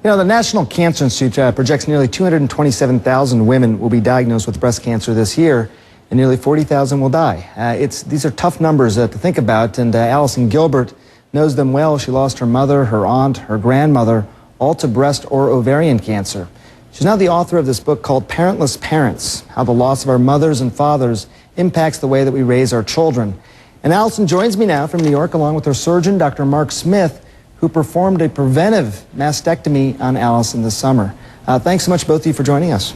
You know, the National Cancer Institute projects nearly 227,000 women will be diagnosed with breast cancer this year, and nearly 40,000 will die. These are tough numbers to think about, and Allison Gilbert knows them well. She lost her mother, her aunt, her grandmother, all to breast or ovarian cancer. She's now the author of this book called Parentless Parents, How the Loss of Our Mothers and Fathers Impacts the Way That We Raise Our Children. And Allison joins me now from New York along with her surgeon, Dr. Mark Smith, who performed a preventive mastectomy on Allison this summer. Thanks so much, both of you, for joining us.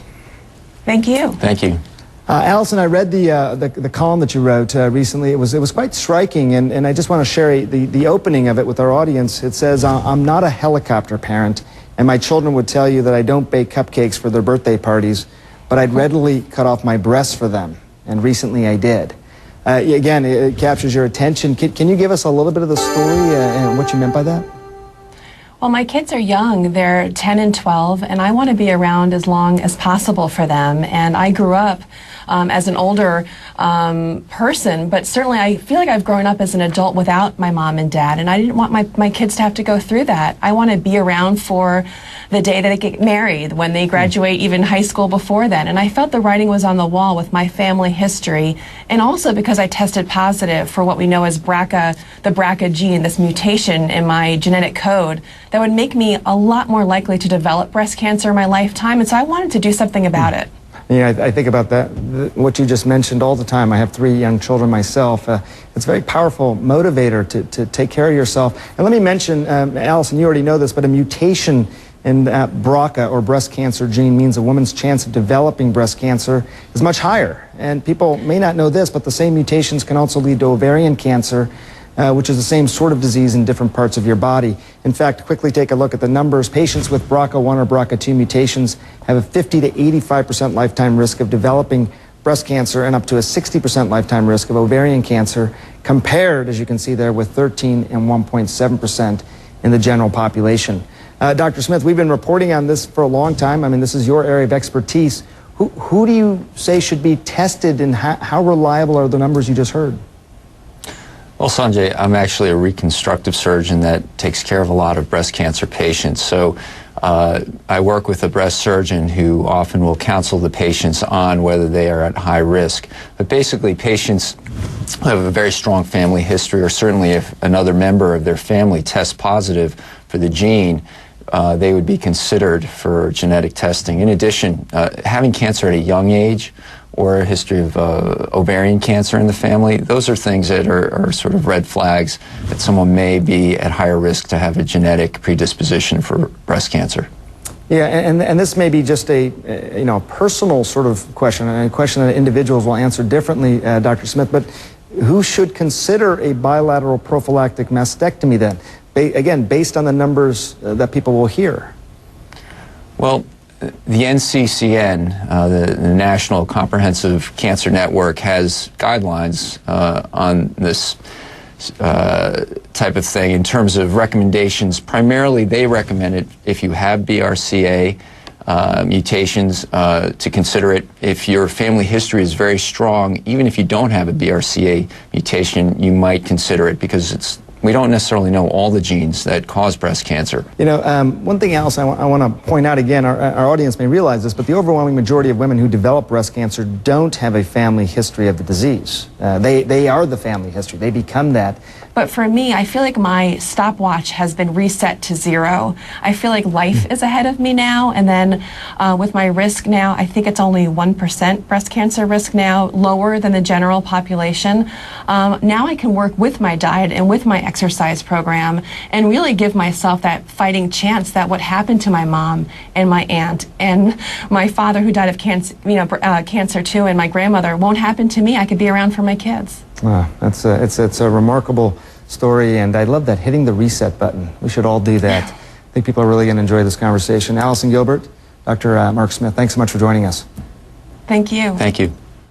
Thank you. Thank you. Allison, I read the column that you wrote recently. It was quite striking, and I just want to share the opening of it with our audience. It says, I'm not a helicopter parent, and my children would tell you that I don't bake cupcakes for their birthday parties, but I'd readily cut off my breasts for them, and recently I did. Again, it captures your attention. Can you give us a little bit of the story and what you meant by that? Well, my kids are young. They're 10 and 12, and I want to be around as long as possible for them. And I grew up as an older person, but certainly I feel like I've grown up as an adult without my mom and dad, and I didn't want my kids to have to go through that. I want to be around for the day that they get married, when they graduate, even high school before then. And I felt the writing was on the wall with my family history, and also because I tested positive for what we know as BRCA, the BRCA gene, this mutation in my genetic code that would make me a lot more likely to develop breast cancer in my lifetime, and so I wanted to do something about it. Yeah, I think about that, what you just mentioned all the time. I have 3 young children myself. It's a very powerful motivator to take care of yourself. And let me mention, Allison, you already know this, but a mutation in that BRCA or breast cancer gene means a woman's chance of developing breast cancer is much higher. And people may not know this, but the same mutations can also lead to ovarian cancer, which is the same sort of disease in different parts of your body. In fact, quickly take a look at the numbers. Patients with BRCA1 or BRCA2 mutations have a 50 to 85% lifetime risk of developing breast cancer and up to a 60% lifetime risk of ovarian cancer, compared, as you can see there, with 13 and 1.7% in the general population. Dr. Smith, we've been reporting on this for a long time. I mean, this is your area of expertise. Who do you say should be tested, and how reliable are the numbers you just heard? Well, Sanjay, I'm actually a reconstructive surgeon that takes care of a lot of breast cancer patients. So I work with a breast surgeon who often will counsel the patients on whether they are at high risk. But basically, patients have a very strong family history, or certainly if another member of their family tests positive for the gene, they would be considered for genetic testing. In addition, having cancer at a young age or a history of ovarian cancer in the family, those are things that are sort of red flags that someone may be at higher risk to have a genetic predisposition for breast cancer. Yeah, and this may be just a personal sort of question, and a question that individuals will answer differently, Dr. Smith, but who should consider a bilateral prophylactic mastectomy then? Again, based on the numbers that people will hear. Well, the NCCN, the National Comprehensive Cancer Network, has guidelines on this type of thing in terms of recommendations. Primarily, they recommend it if you have BRCA mutations to consider it. If your family history is very strong, even if you don't have a BRCA mutation, you might consider it, because we don't necessarily know all the genes that cause breast cancer. You know, one thing else I want to point out again, our audience may realize this, but the overwhelming majority of women who develop breast cancer don't have a family history of the disease. They are the family history. They become that. But for me, I feel like my stopwatch has been reset to 0. I feel like life is ahead of me now, and then with my risk now, I think it's only 1% breast cancer risk now, lower than the general population. Now I can work with my diet and with my exercise program and really give myself that fighting chance that what happened to my mom and my aunt and my father, who died of cancer, cancer too, and my grandmother, won't happen to me. I could be around for my kids. It's a remarkable story, and I love that, hitting the reset button. We should all do that. I think people are really going to enjoy this conversation. Allison Gilbert, Dr. Mark Smith, thanks so much for joining us. Thank you. Thank you.